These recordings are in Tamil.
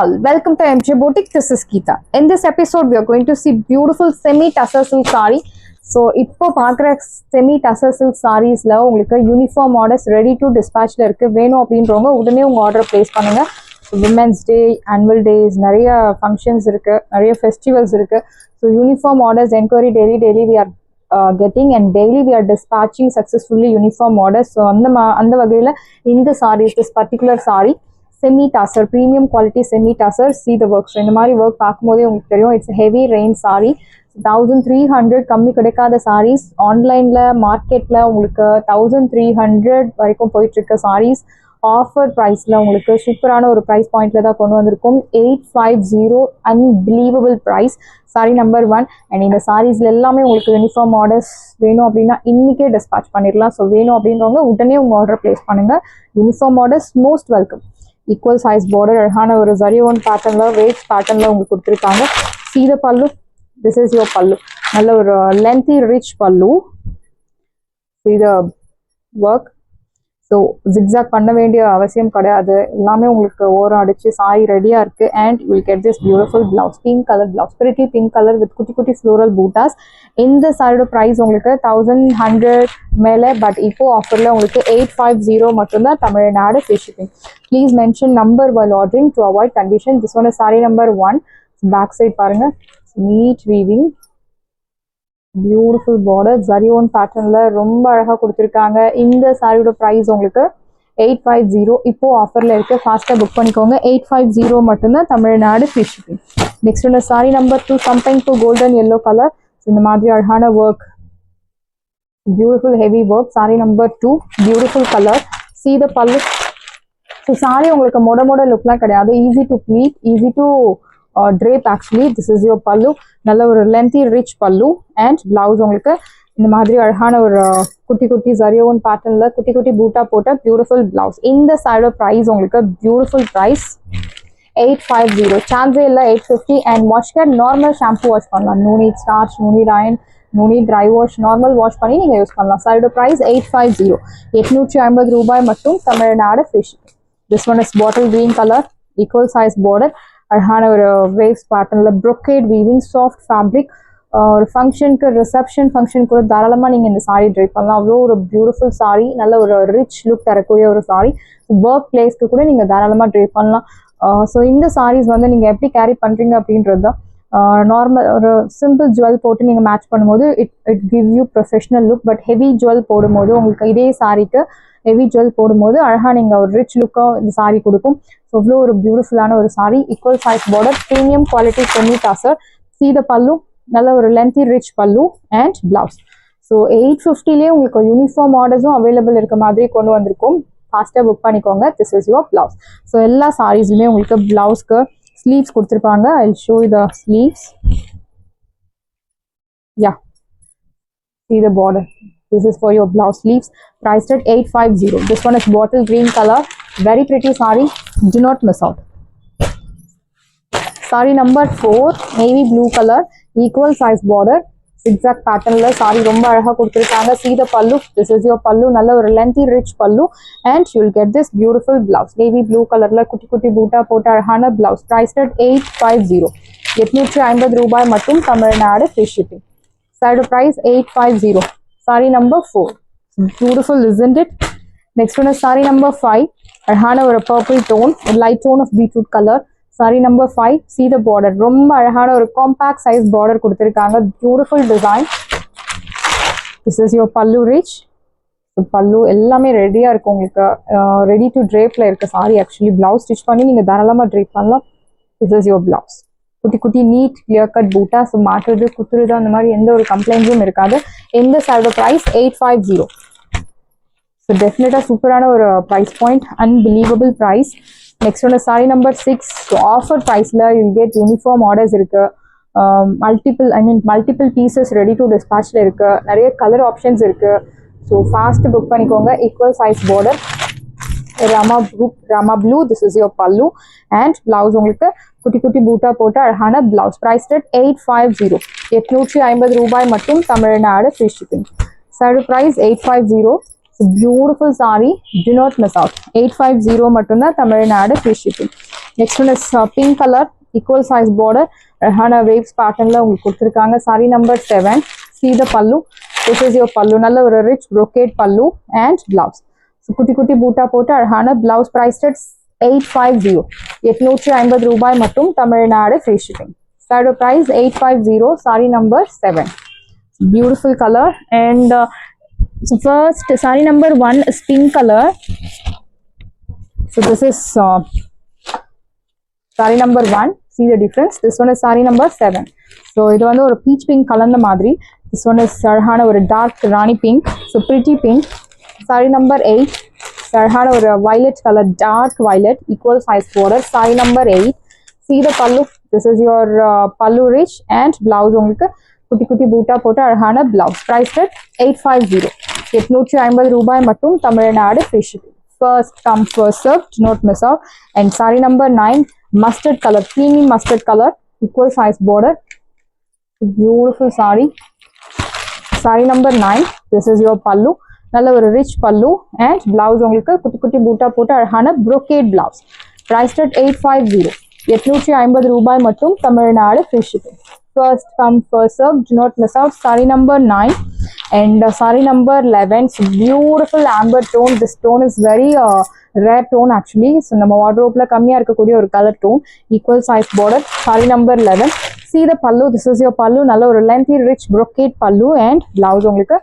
all, welcome to MJ Boutique. This is Geeta. In this episode, we are going to see beautiful semi-tussar silk saree. So, இப்போ பார்க்குற semi-tussar silk sareesல உங்களுக்கு யூனிஃபார்ம் ஆர்டர்ஸ் ரெடி டு டிஸ்பேச்ல இருக்கு. வேணும் அப்படின்றவங்க உடனே உங்க ஆர்டர் பிளேஸ் பண்ணுங்க. விமென்ஸ் டே, ஆனுவல் டேஸ், நிறைய ஃபங்க்ஷன்ஸ் இருக்கு, நிறைய ஃபெஸ்டிவல்ஸ் இருக்கு. So uniform orders enquiry daily we are getting and daily we are dispatching successfully uniform orders. So அந்த வகையில் இந்த sarees, this particular saree semi tussar, premium quality semi tussar, see the work. So இந்த மாதிரி ஒர்க் பார்க்கும்போதே உங்களுக்கு தெரியும், இட்ஸ் ஹெவி ரெயின் saree. 1300 கம்மி கிடைக்காத sarees ஆன்லைன்ல மார்க்கெட்ல உங்களுக்கு 1300 வரைக்கும் போயிட்டு இருக்க sarees ஆஃபர் ப்ரைஸ்ல உங்களுக்கு சூப்பரான ஒரு ப்ரைஸ் பாயிண்ட்ல தான் கொண்டு வந்திருக்கும். 850 unbelievable price, saree number 1. And இந்த சாரீஸ்ல எல்லாமே உங்களுக்கு யூனிஃபார்ம் ஆர்டர்ஸ் வேணும் அப்படின்னா இன்னைக்கே டிஸ்பேச் பண்ணிடலாம். ஸோ வேணும் அப்படின்றவங்க உடனே உங்க ஆர்டர் பிளேஸ் பண்ணுங்க. Uniform orders most welcome. Equal size border, அழகான ஒரு ஜரி ஒன் பேட்டர்ன்ல, வேவ்ஸ் பேட்டர்ன்ல உங்களுக்கு கொடுத்துருக்காங்க. see the pallu, this is your pallu. நல்ல ஒரு lengthy rich pallu. see the work. So zigzag பண்ண வேண்டிய அவசியம் கிடையாது, எல்லாமே உங்களுக்கு ஓரம் அடிச்சு சாரி ரெடியா இருக்கு. And will get this beautiful blouse, pink colour blouse, pretty pink colour with குட்டி குட்டி ஃப்ளோரல் பூட்டாஸ். இந்த சாரியோட ப்ரைஸ் உங்களுக்கு 1100 மேலே, பட் இப்போ ஆஃபர்ல உங்களுக்கு 850 மட்டும்தான், Tamil Nadu free shipping. Please mention number while ordering to avoid confusion. this one is saree number 1. Back side பாருங்க, neat weaving, beautiful border, zari one பேட்டர்ன்ல ரொம்ப அழகா கொடுத்துருக்காங்க. இந்த சாரியோட ப்ரைஸ் உங்களுக்கு 850 இப்போ ஆஃபர்ல இருக்கு. ஃபாஸ்டா புக் பண்ணிக்கோங்க. 850 மட்டும்தான், தமிழ்நாடு ஃப்ரீ ஷிப்பிங். நெக்ஸ்ட் ஒன்று saree number 2, something to golden yellow colour. இந்த மாதிரி அழகான work, beautiful heavy work. Saree number 2, beautiful colour. see the pallu. So saree உங்களுக்கு மொட லுக்லாம் கிடையாது, easy to pleat, easy to drape actually. this is your pallu, நல்ல ஒரு lengthy rich pallu. and blouse உங்களுக்கு இந்த மாதிரி அழகான ஒரு குட்டி குட்டி ஜரியோன் பேட்டர்ன்ல குட்டி குட்டி பூட்டா போட்ட பியூட்டிஃபுல் பிளவுஸ். இந்த சைடோட பிரைஸ் உங்களுக்கு பியூட்டிஃபுல் பிரைஸ் 850, சான்ஸே இல்லை 850. அண்ட் வாஷ் கேட் நார்மல் ஷாம்பு வாஷ் பண்ணலாம், no need starch, no need iron, no need dry wash, normal wash பண்ணி நீங்க யூஸ் பண்ணலாம். சைடோட பிரைஸ் 850, 850 ரூபாய் மட்டும், Tamil Nadu free shipping. This one is bottle green colour, equal size border, அழகான ஒரு வேவ்ஸ் பேட்டர்ன்ல brocade வீவிங், சாஃப்ட் ஃபேப்ரிக். ஒரு ஃபங்க்ஷனுக்கு, ரிசப்ஷன் ஃபங்க்ஷனுக்கு கூட தாராளமாக நீங்கள் இந்த சாரீ ட்ரை பண்ணலாம். அவ்வளோ ஒரு பியூட்டிஃபுல் சாரீ, நல்ல ஒரு ரிச் லுக் தரக்கூடிய ஒரு சாரீ. ஒர்க் பிளேஸ்க்கு கூட நீங்கள் தாராளமாக ட்ரை பண்ணலாம். ஸோ இந்த சாரீஸ் வந்து நீங்கள் எப்படி கேரி பண்ணுறீங்க அப்படின்றது தான். நார்மல் ஒரு சிம்பிள் ஜுவல் போட்டு நீங்கள் மேட்ச் பண்ணும்போது it give you professional look. But heavy jewel போடும்போது உங்களுக்கு இதே சாரீக்கு ஹெவி ஜுவல் போடும்போது அழகாக நீங்கள் ஒரு ரிச் லுக்காக இந்த சாரீ கொடுக்கும். ஸோ அவ்வளோ ஒரு பியூட்டிஃபுல்லான ஒரு sari, equal size border, premium quality semi tussar. see the pallu, நல்ல ஒரு லென்த்தி ரிச் பல்லு அண்ட் பிளவுஸ். ஸோ 850லேயே உங்களுக்கு யூனிஃபார்ம் ஆர்டர்ஸும் அவைலபிள் இருக்க மாதிரி கொண்டு வந்திருக்கும். ஃபாஸ்ட்டாக புக் பண்ணிக்கோங்க. This is your blouse. So எல்லா சாரீஸுமே உங்களுக்கு பிளவுஸ்க்கு ஸ்லீவ்ஸ் கொடுத்துருப்பாங்க. I will show you the sleeves. Yeah, see the border. This is for your blouse sleeves, priced at 850. This one is bottle green color, very pretty saree, do not miss out. Saree number 4, navy blue color, equal size border, zigzag pattern la saree romba alaga kuduthirukanga. see the pallu, this is your pallu, nalla or lengthy rich pallu. and you will get this beautiful blouse, navy blue color la kutti kutti boota pota alagana blouse, priced at 850, 850 ரூபாய் மட்டும், Tamil Nadu free shipping. side price 850. saree number 4, beautiful isn't it? next one is saree number 5, அழகான ஒரு purple tone, a light tone of beetroot color. saree number 5, see the border, ரொம்ப அழகான ஒரு compact size border கொடுத்திருக்காங்க. beautiful design. this is your pallu rich. பல்லு எல்லாமே ரெடியா இருக்கு உங்களுக்கு, ரெடி டு drapeல இருக்க saree. actually blouse stitch பண்ணி நீங்க தாராளமா drape பண்ணலாம். this is your blouse. குட்டி குட்டி நீட் கிளியர் கட் பூட்டா, ஸோ மாட்டுறது குத்துறது அந்த மாதிரி எந்த ஒரு கம்ப்ளைண்ட்ஸும் இருக்காது. இந்த சாரியோட ப்ரைஸ் 850. ஸோ டெஃபினட்டாக சூப்பரான ஒரு price point, unbelievable price. Next ஒன்று சாரி நம்பர் 6. ஸோ ஆஃபர் ப்ரைஸில் யூ கெட் யூனிஃபார்ம் ஆர்டர்ஸ் இருக்கு, மல்டிபிள் பீசஸ் ரெடி டு டிஸ்பேச்சில் இருக்கு, நிறைய கலர் ஆப்ஷன்ஸ் இருக்கு. ஸோ ஃபாஸ்ட் புக் பண்ணிக்கோங்க. Equal size border, Rama blue, this is your pallu. and blouse உங்களுக்கு குட்டி குட்டி பூட்டா போட்டு அழகான பிளவுஸ், priced at 850, 850 ரூபாய் மட்டும், Tamil Nadu free shipping. Saree price 850. Beautiful saree, do not miss out. 850 மட்டும்தான், Tamil Nadu free shipping. Next one is pink colour, equal size border, அழகான waves patternல உங்களுக்கு கொடுத்துருக்காங்க. saree number 7. see the pallu. this is your pallu. நல்ல ஒரு rich brocade pallu and blouse. so குட்டி குட்டி பூட்டா போட்டு அழகான blouse, priced at 850. 850 ரூபாய் மட்டும், Tamil Nadu free shipping. Side price 850, saree number 7. Beautiful color. And so first saree number 1 is pink color. So this is saree number 1. see the difference. This one is saree number 7. so இது வந்து ஒரு peach pink கலந்த மாதிரி. this one is அழகான ஒரு dark rani pink, so pretty pink. saree number 8, அழகான ஒரு violet color, dark violet, equal size border. saree number 8. see the pallu. this is your pallu rich and blouse உங்களுக்கு குட்டி குட்டி பூட்டா போட்டு அழகான blouse. priced at 850. 850 ரூபாய் மட்டும், Tamil Nadu free shipping. first come first served, do not miss out. and saree number 9, mustard color, creamy mustard color, equal size border. beautiful saree. saree number 9. this is your pallu. நல்ல ஒரு rich pallu and blouse உங்களுக்கு குட்டி குட்டி பூட்டா போட்டு அழகான brocade blouse. priced at 850. 850 ரூபாய் மட்டும், Tamil Nadu free shipping. first come first served, do not miss out. saree number 9 and saree number 11. so beautiful amber tone. this tone is very rare tone actually. so நம்ம wardrobe ல கம்மியா இருக்கக்கூடிய ஒரு color tone, equal size border. saree number 11. see the pallu. this is your pallu. நல்ல ஒரு lengthy rich brocade pallu and blouse உங்களுக்கு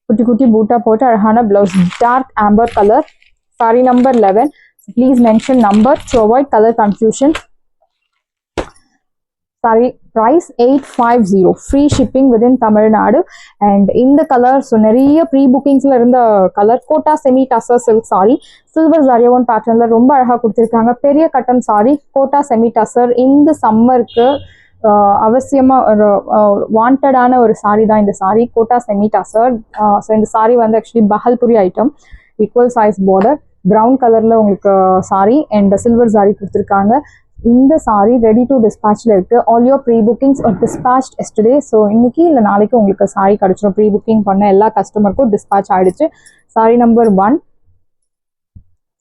குட்டி குட்டி பூட்டா போட்டு அழகான blouse, dark amber color. saree number 11. so please mention number to avoid color confusion. saree price 850, free shipping within Tamil Nadu. and in the color, so நிறைய pre bookings ல இருந்த color, கோட்டா semi tussar silk saree, silver zariyawan pattern ல ரொம்ப அழகா கொடுத்திருக்காங்க. பெரிய கட்டம் saree, கோட்டா semi tussar. இந்த சம்மருக்கு அவசியமா ஒரு வாண்டடான ஒரு saree தான் இந்த saree, Kota semi tussar. so இந்த saree வந்து actually Bhagalpuri item, equal size border, brown கலர்ல உங்களுக்கு saree and silver saree கொடுத்திருக்காங்க. இந்த saree ready to dispatchல இருக்கு. all your pre bookings are dispatched yesterday. so இன்னைக்கு இல்ல நாளைக்கு உங்களுக்கு saree கிடைச்சிரும். pre booking பண்ண எல்லா கஸ்டமருக்கும் dispatch ஆயிடுச்சு. saree number 1.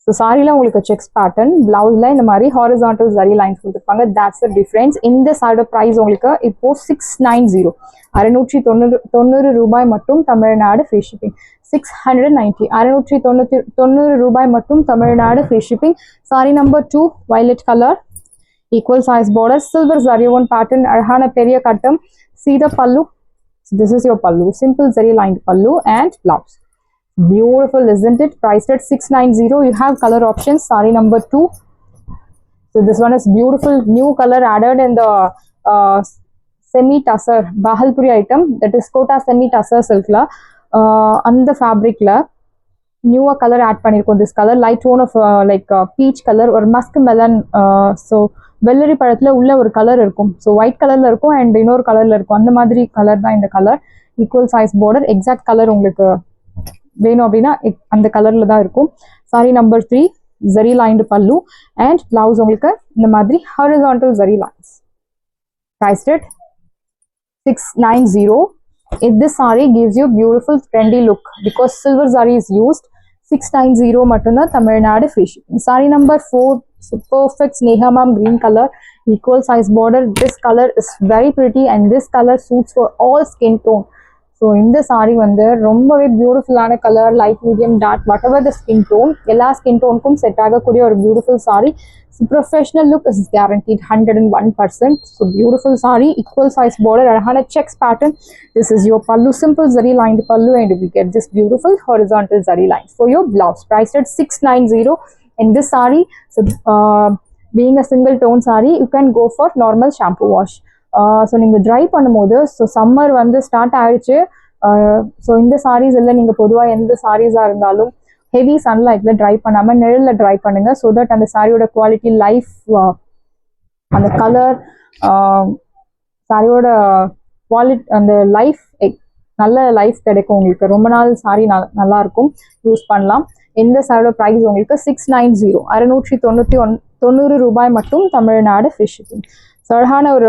so சாரில உங்களுக்கு checks pattern, blouseல இந்த மாதிரி horizontal zari lines கொடுத்திருப்பாங்க. that's the difference. இந்த சாரியோட price உங்களுக்கு இப்போ 690, 690 ரூபாய் மட்டும், தமிழ்நாடு free shipping. 690, 690 ரூபாய் மட்டும், Tamil Nadu free shipping. saree number 2, violet color, equal size border, silver zariyawan pattern, அழகான பெரிய கட்டம். see the pallu. so this is your pallu, simple zari lined pallu and blouse. beautiful, isn't it? priced at 690. you have color options. saree number 2. so this one is beautiful, new color added in the semi tussar bahalpuri item, that is kota semi tussar silk la அந்த fabricல நியூவா கலர் ஆட் பண்ணிருக்கோம். this color light tone of like peach color or musk melon. so வெள்ளரி பழத்துல உள்ள ஒரு கலர் இருக்கும். so white கலர்ல இருக்கும் and இன்னொரு கலர்ல இருக்கும். அந்த மாதிரி கலர் தான் இந்த colour. equal size border, exact colour உங்களுக்கு வேணும் அப்படின்னா அந்த கலர்ல தான் இருக்கும். saree number 3, zari lined pallu and blouse உங்களுக்கு இந்த மாதிரி horizontal zari lines. priced at 690. this saree gives you beautiful trendy look because silver zari is used. 690 மட்டும்தான், Tamil Nadu free shipping. saree number 4, so perfect Sneha ma'am green color, equal size border. this color is very pretty and this color suits for all skin tone. so இந்த saree வந்து ரொம்பவே பியூட்டிஃபுல்லான colour, light medium dark, whatever the skin tone, எல்லா ஸ்கின் டோனுக்கும் செட் ஆகக்கூடிய ஒரு beautiful saree. so professional look is guaranteed 101%. so beautiful saree, equal size border, அழகான checks pattern. this is your pallu, simple zari lined pallu and we get this beautiful horizontal zari lines for your blouse. priced at 690. in this saree, so being a single tone saree, you can go for normal shampoo wash. So நீங்கள் ட்ரை பண்ணும்போது, ஸோ சம்மர் வந்து ஸ்டார்ட் ஆகிடுச்சு. ஸோ இந்த சாரீஸ் இல்லை, நீங்கள் பொதுவாக எந்த சாரீஸாக இருந்தாலும் ஹெவி சன்லைட்டில் ட்ரை பண்ணாமல் நிழலில் ட்ரை பண்ணுங்கள். ஸோ தட் அந்த சாரியோட குவாலிட்டி, லைஃப், அந்த கலர், சாரியோட குவாலிட்டி, அந்த லைஃப், நல்ல லைஃப் கிடைக்கும் உங்களுக்கு. ரொம்ப நாள் சாரி நல்லாயிருக்கும், யூஸ் பண்ணலாம். இந்த சாரியோட ப்ரைஸ் உங்களுக்கு 690, 690 ரூபாய் மட்டும், தமிழ்நாடு ஃப்ரீ ஷிப்பிங். ஸோ அழகான ஒரு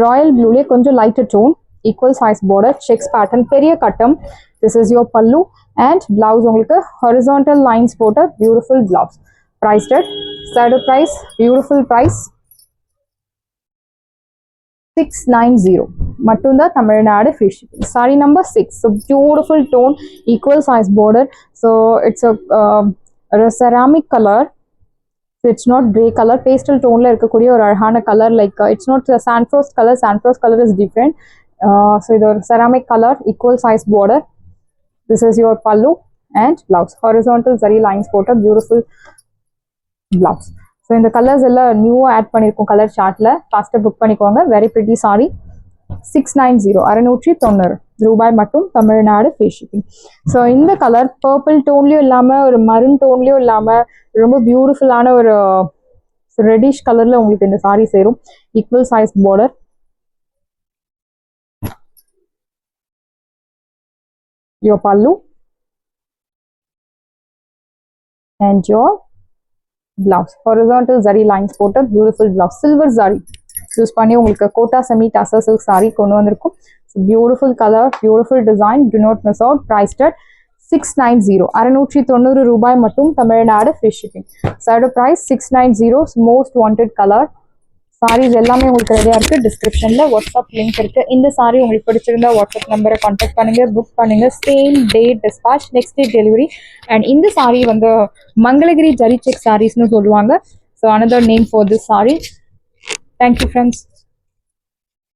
ராயல் ப்ளூலே கொஞ்சம் lighter tone, equal size border, checks pattern, பெரிய கட்டம். this is your pallu and blouse உங்களுக்கு horizontal lines போட்ட beautiful blouse. priced at Starter price, beautiful price, 690 matunda Tamil Nadu free shipping. Saree number 6, so beautiful tone, equal size border, so it's a ceramic color, so it's not grey color, pastel tone la irukkudiya or alhana color, like it's not the sandfrost color is different. So the ceramic color, equal size border. This is your pallu and blouse, horizontal zari lines put a beautiful blouse. So இந்த கலர்ஸ் எல்லாம் நியூவாக ஆட் பண்ணியிருக்கோம் கலர் சார்ட்டில், ஃபாஸ்ட்டாக புக் பண்ணிக்கோங்க. வெரி பிரிட்டி சாரி, 690 690 ரூபாய் மட்டும், தமிழ்நாடு ஃப்ரீ ஷிப்பிங். ஸோ இந்த கலர் பர்பிள் டோன்லேயும் இல்லாமல் ஒரு மரூன் டோன்லேயும் இல்லாமல் ரொம்ப பியூட்டிஃபுல்லான ஒரு ரெட்டிஷ் கலரில் உங்களுக்கு இந்த சாரி சேரும். Equal size border, your pallu and your blouse, horizontal zari lines போட்ட beautiful blouse, silver zari use பண்ணி உங்களுக்கு Kota semi tussar silk saree கொண்டு வந்திருக்கும். Beautiful colour, beautiful design, do not miss out. Priced at 690 690 ரூபாய் மட்டும், தமிழ்நாடு ஃப்ரீ ஷிப்பிங். சாரியோட price 690. Most wanted colour. Sarees எல்லாமே உங்களுக்கு ரெடியாக இருக்குது. டிஸ்கிரிப்ஷனில் வாட்ஸ்அப் லிங்க் இருக்குது. இந்த சாரி உங்களுக்கு பிடிச்சிருந்தா வாட்ஸ்அப் நம்பரை கான்டாக்ட் பண்ணுங்கள், புக் பண்ணுங்கள். Same day dispatch, next day delivery. And இந்த சாரி வந்து மங்களகிரி ஜரி செக் சாரீஸ்னு சொல்லுவாங்க. So another name for this saree. Thank you friends.